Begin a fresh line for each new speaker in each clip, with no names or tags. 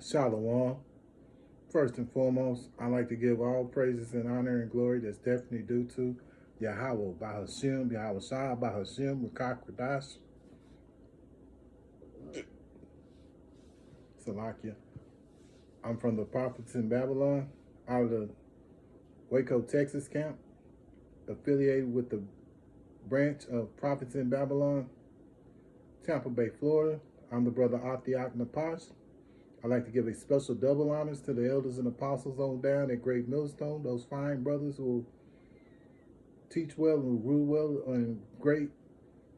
Shalom. First and foremost, I like to give all praises and honor and glory that's definitely due to Yahweh, Bahashim, Yahweh Shah, Bahashim, Rakakwadash, Salakia. I'm from the Prophets in Babylon, out of the Waco, Texas camp, affiliated with the branch of Prophets in Babylon, Tampa Bay, Florida. I'm the brother Athiak Napash. I'd like to give a special double honors to the elders and apostles on down at Great Millstone, those fine brothers who teach well and rule well, and great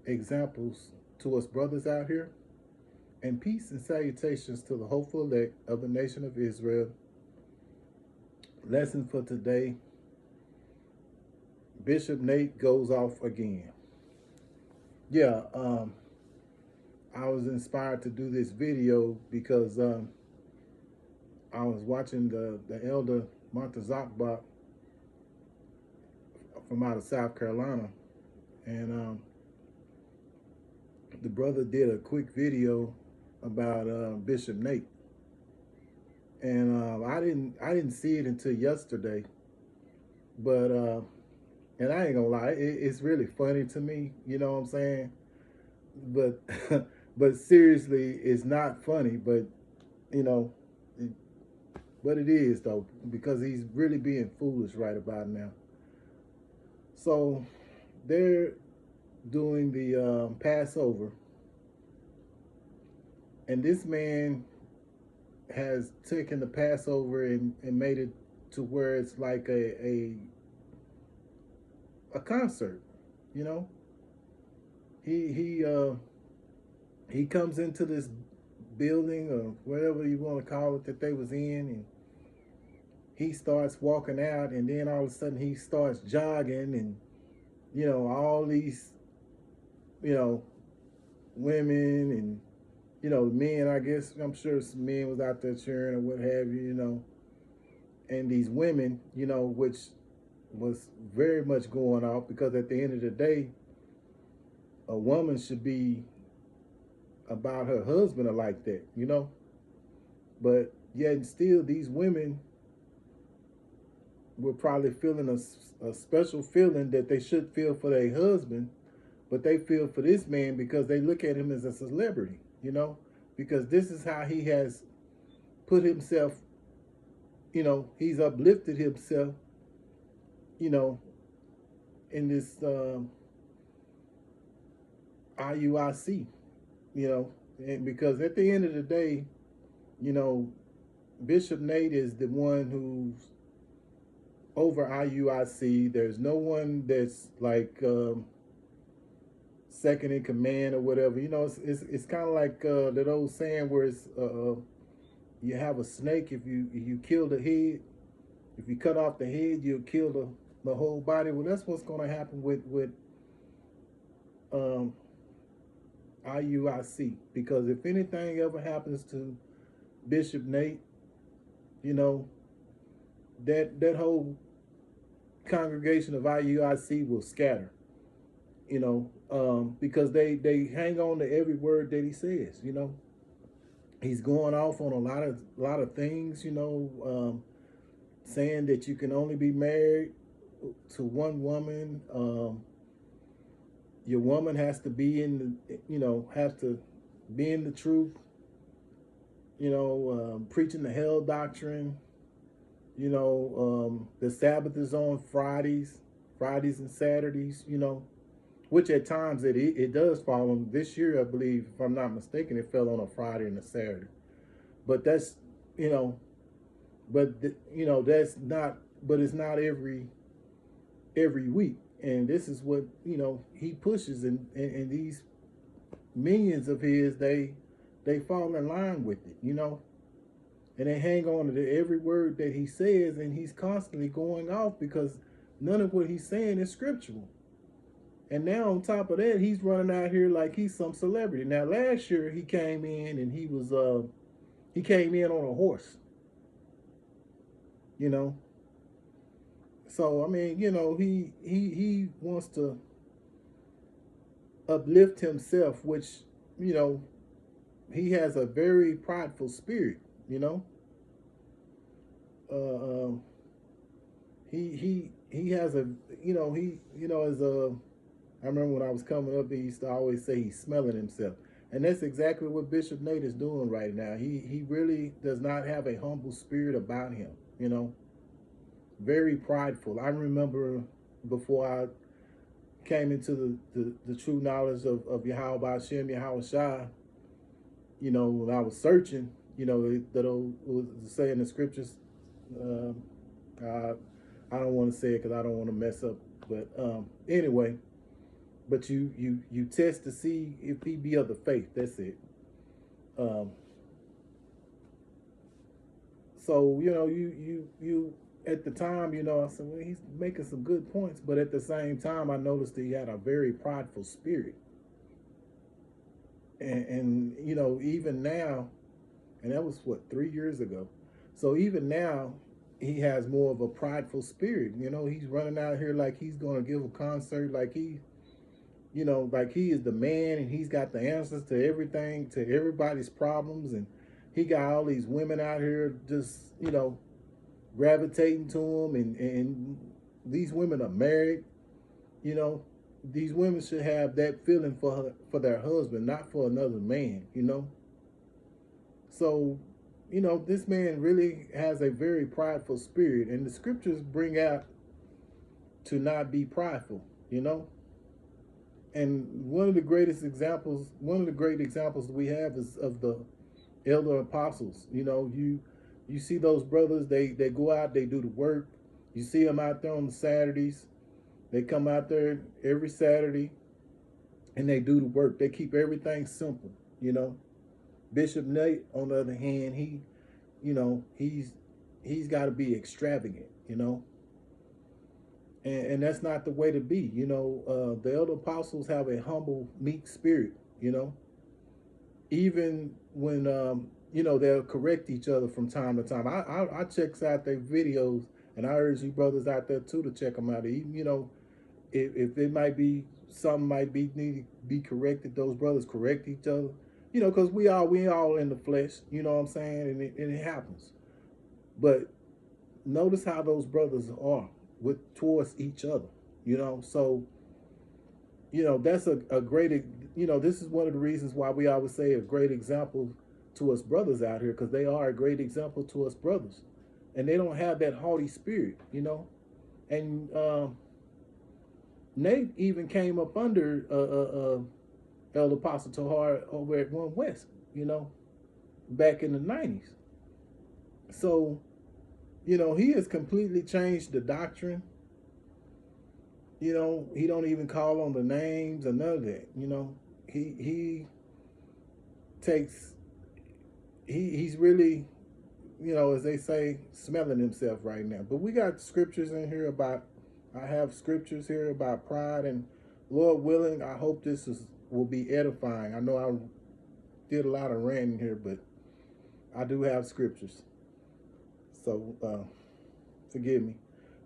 examples to us brothers out here. And peace and salutations to the hopeful elect of the nation of Israel. Lesson for today: Bishop Nate goes off again. Yeah, I was inspired to do this video because I was watching the elder Montezakbach from out of South Carolina, and the brother did a quick video about Bishop Nate, and I didn't see it until yesterday, but and I ain't gonna lie, it's really funny to me, you know what I'm saying? But but seriously, it's not funny, but you know, it, but it is though, because he's really being foolish right about now. So they're doing the Passover, and this man has taken the Passover and made it to where it's like a concert, you know. He he uh, he comes into this building or whatever you want to call it that they was in, and he starts walking out, and then all of a sudden he starts jogging, and you know all these you know women and men. I guess I'm sure some men was out there cheering or what have you, and these women, which was very much going off because at the end of the day, a woman should be about her husband or like that. But yet and still, these women were probably feeling a special feeling that they should feel for their husband, but they feel for this man because they look at him as a celebrity, because this is how he has put himself, he's uplifted himself, you know, in this IUIC, and because at the end of the day, you know, Bishop Nate is the one who's over IUIC. There's no one that's like second in command or whatever. It's kind of like that old saying where it's you have a snake. If you kill the head, if you cut off the head, you'll kill the whole body. Well, that's what's going to happen with um, IUIC, because if anything ever happens to Bishop Nate, you know that whole congregation of IUIC will scatter. Because they hang on to every word that he says. He's going off on a lot of things. Saying that you can only be married to one woman. Your woman has to be has to be in the truth. Preaching the hell doctrine. The Sabbath is on Fridays and Saturdays. Which at times it does fall on. This year, I believe, if I'm not mistaken, it fell on a Friday and a Saturday. But that's you know, that's not. But it's not every week, and this is what he pushes, and these minions of his, they fall in line with it, and they hang on to every word that he says, and he's constantly going off because none of what he's saying is scriptural. And now on top of that, he's running out here like he's some celebrity. Now last year he came in and he came in on a horse, you know. So I mean, he wants to uplift himself, which he has a very prideful spirit. You know, uh, um, he has a, as a, I remember when I was coming up, he used to always say he's smelling himself. And that's exactly what Bishop Nate is doing right now. He really does not have a humble spirit about him, very prideful. I remember before I came into the true knowledge of Yahweh Hashem, Yahweh Shai, when I was searching, that was saying the scriptures. Uh, I, I don't want to say it because I don't want to mess up. But anyway, but you test to see if he be of the faith. That's it. Um, so you at the time, I said, well, he's making some good points, but at the same time, I noticed that he had a very prideful spirit, and even now, and that was what, 3 years ago. So even now, he has more of a prideful spirit. He's running out here like he's going to give a concert, like like he is the man and he's got the answers to everything, to everybody's problems, and he got all these women out here just gravitating to him, and these women are married. You know, these women should have that feeling for their husband, not for another man. So this man really has a very prideful spirit, and the scriptures bring out to not be prideful. And one of the great examples we have is of the elder apostles. You see those brothers, they go out, they do the work. You see them out there on the Saturdays. They come out there every Saturday and they do the work. They keep everything simple. Bishop Nate, on the other hand, he's got to be extravagant. And that's not the way to be. The elder apostles have a humble, meek spirit. Even when they'll correct each other from time to time. I checks out their videos, and I urge you brothers out there too to check them out. Even if it might be something might be need to be corrected, those brothers correct each other. Because we all in the flesh. You know what I'm saying, and it happens. But notice how those brothers are towards each other. So that's a great. This is one of the reasons why we always say a great example to us brothers out here, because they are a great example to us brothers, and they don't have that haughty spirit. And Nate even came up under Elder Apostle Tahar over at One West, back in the 90s. So, he has completely changed the doctrine. He don't even call on the names or none of that. He takes, he's really, as they say, smelling himself right now. But we got scriptures in here I have scriptures here about pride, and Lord willing, I hope will be edifying. I know I did a lot of ranting here, but I do have scriptures. So forgive me.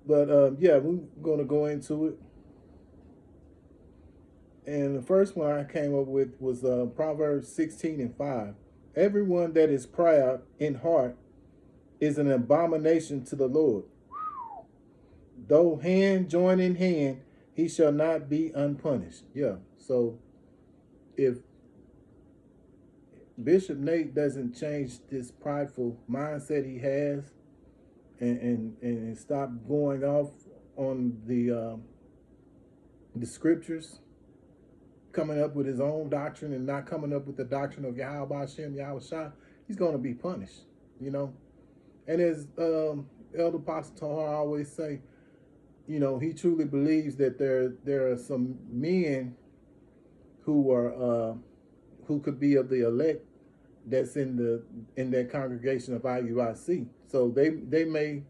But yeah, we're going to go into it. And the first one I came up with was Proverbs 16:5. Everyone that is proud in heart is an abomination to the Lord. Though hand join in hand, he shall not be unpunished. Yeah. So if Bishop Nate doesn't change this prideful mindset he has, and stop going off on the scriptures, coming up with his own doctrine and not coming up with the doctrine of Yahweh Hashem, Yahweh Shai, he's going to be punished. And as Elder Apostle Tahar always say, he truly believes that there are some men who could be of the elect that's in that congregation of IUIC. So they may,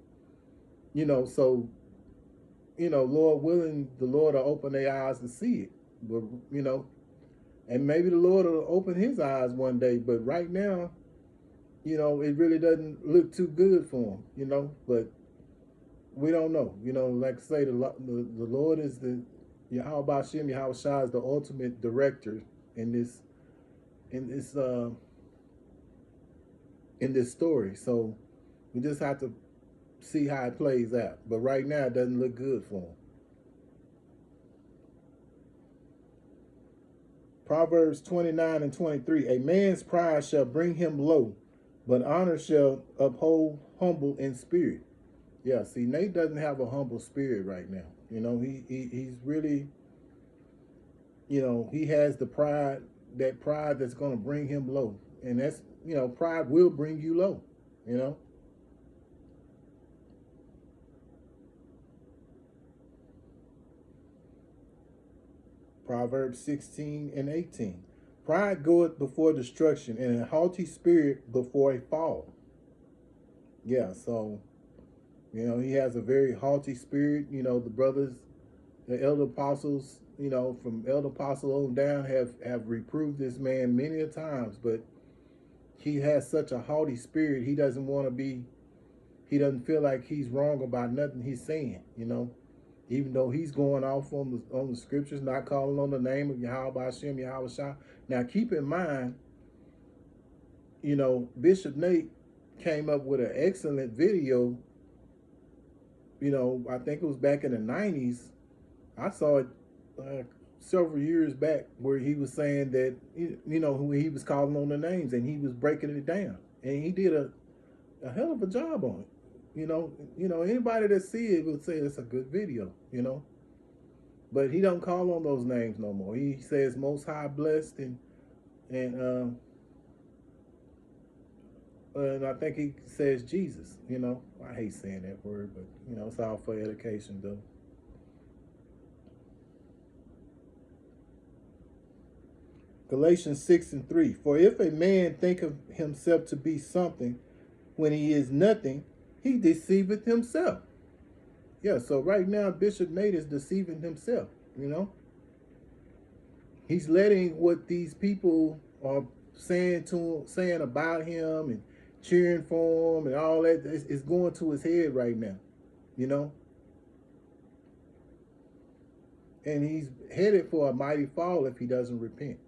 Lord willing, the Lord will open their eyes to see it. But and maybe the Lord will open his eyes one day. But right now, it really doesn't look too good for him. But we don't know. Like I say, the Lord is the Yahweh Hashem, Yahweh Shai is the ultimate director in this in this story. So we just have to see how it plays out. But right now, it doesn't look good for him. Proverbs 29 and 23. A man's pride shall bring him low, but honor shall uphold humble in spirit. Yeah, see, Nate doesn't have a humble spirit right now. You know, he's really, you know, he has the pride, that pride that's going to bring him low. And that's, you know, pride will bring you low, you know. Proverbs 16 and 18. Pride goeth before destruction, and a haughty spirit before a fall. Yeah, so, you know, he has a very haughty spirit. You know, the brothers, the elder apostles, you know, from elder apostle on down have reproved this man many a times, but he has such a haughty spirit. He doesn't want to be, he doesn't feel like he's wrong about nothing he's saying, you know. Even though he's going off on the scriptures, not calling on the name of Yahweh Hashem, Yahweh Shah. Now, keep in mind, you know, Bishop Nate came up with an excellent video. You know, I think it was back in the 90s. I saw it several years back where he was saying that, you know, he was calling on the names and he was breaking it down. And he did a hell of a job on it. You know, anybody that see it will say it's a good video, you know. But he don't call on those names no more. He says Most High blessed and I think he says Jesus, you know. I hate saying that word, but you know, it's all for education though. Galatians 6 and 3. For if a man think of himself to be something when he is nothing, he deceiveth himself. Yeah, so right now Bishop Nate is deceiving himself, you know. He's letting what these people are saying about him and cheering for him and all that is going to his head right now, you know. And he's headed for a mighty fall if he doesn't repent.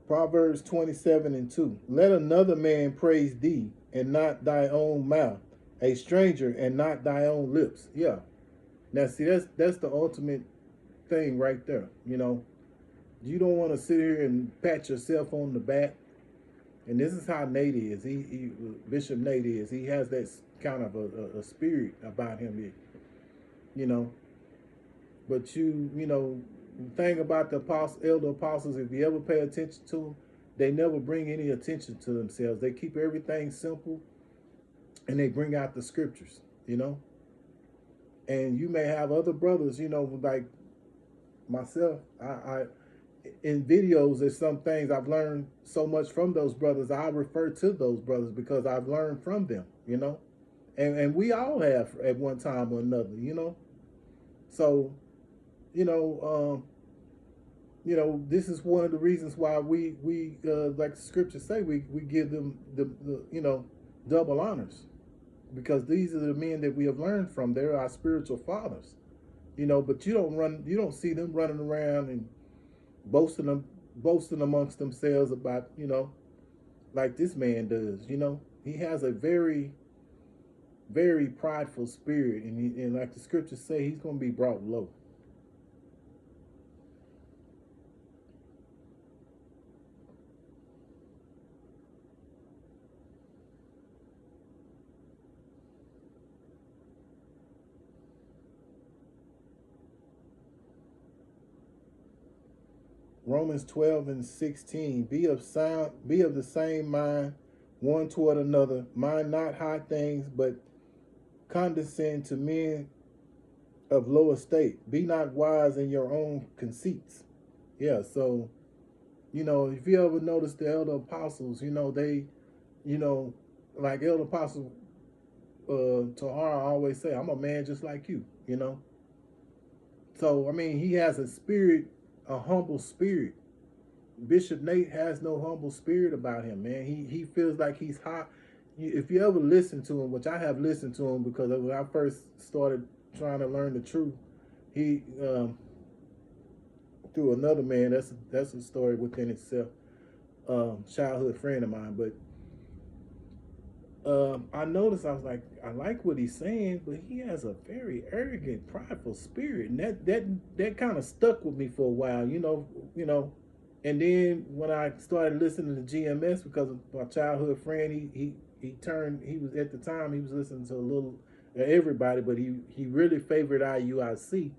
Proverbs 27 and 2. Let another man praise thee, and not thy own mouth, a stranger, and not thy own lips. Yeah. Now, see, that's the ultimate thing right there. You know, you don't want to sit here and pat yourself on the back. And this is how Nate is. Bishop Nate is. He has that kind of a spirit about him, you know. But you know, the thing about the elder apostles, if you ever pay attention to them, they never bring any attention to themselves. They keep everything simple, and they bring out the scriptures, you know. And you may have other brothers, you know, like myself. I in videos, there's some things I've learned so much from those brothers. I refer to those brothers because I've learned from them, you know. And we all have at one time or another, you know. So, you know, this is one of the reasons why we like the scriptures say, we give them the you know, double honors, because these are the men that we have learned from. They're our spiritual fathers, you know. But you don't see them running around and boasting amongst themselves about, you know, like this man does. You know, he has a very, very prideful spirit, and like the scriptures say, he's going to be brought low. Romans 12 and 16. Be of the same mind one toward another. Mind not high things, but condescend to men of low estate. Be not wise in your own conceits. Yeah, so, you know, if you ever notice the elder apostles, you know, they, you know, like elder apostle Tahara always say, I'm a man just like you, you know. So, I mean, he has a spirit, a humble spirit. Bishop Nate has no humble spirit about him, man. He feels like he's hot. If you ever listen to him, which I have listened to him because when I first started trying to learn the truth, he through another man. That's a story within itself. Childhood friend of mine, but I noticed, I was like, I like what he's saying, but he has a very arrogant, prideful spirit, and that kind of stuck with me for a while, And then when I started listening to GMS, because of my childhood friend, he turned. He was at the time he was listening to a little everybody, but he really favored IUIC.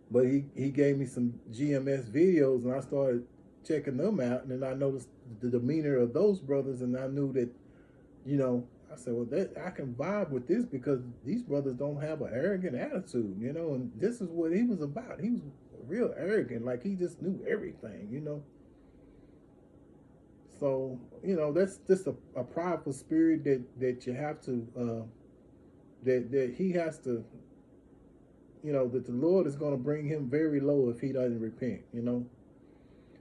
But he gave me some GMS videos, and I started checking them out, and then I noticed the demeanor of those brothers, and I knew that, I said, well, I can vibe with this because these brothers don't have an arrogant attitude, and this is what he was about. He was real arrogant, like he just knew everything. So, that's just a prideful spirit that you have to, that he has to, that the Lord is going to bring him very low if he doesn't repent.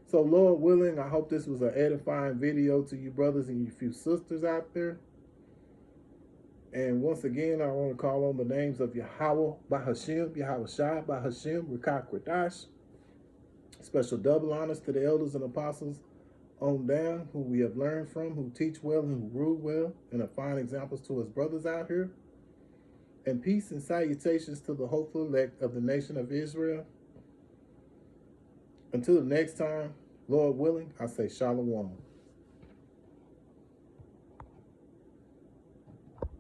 So, Lord willing, I hope this was an edifying video to you brothers and you few sisters out there. And once again, I want to call on the names of Yahweh Bahashim, Yahweh Shai Bahashim, Rikak Radash. Special double honors to the elders and apostles on down, who we have learned from, who teach well and who rule well, and are fine examples to us brothers out here. And peace and salutations to the hopeful elect of the nation of Israel. Until the next time, Lord willing, I say Shalom.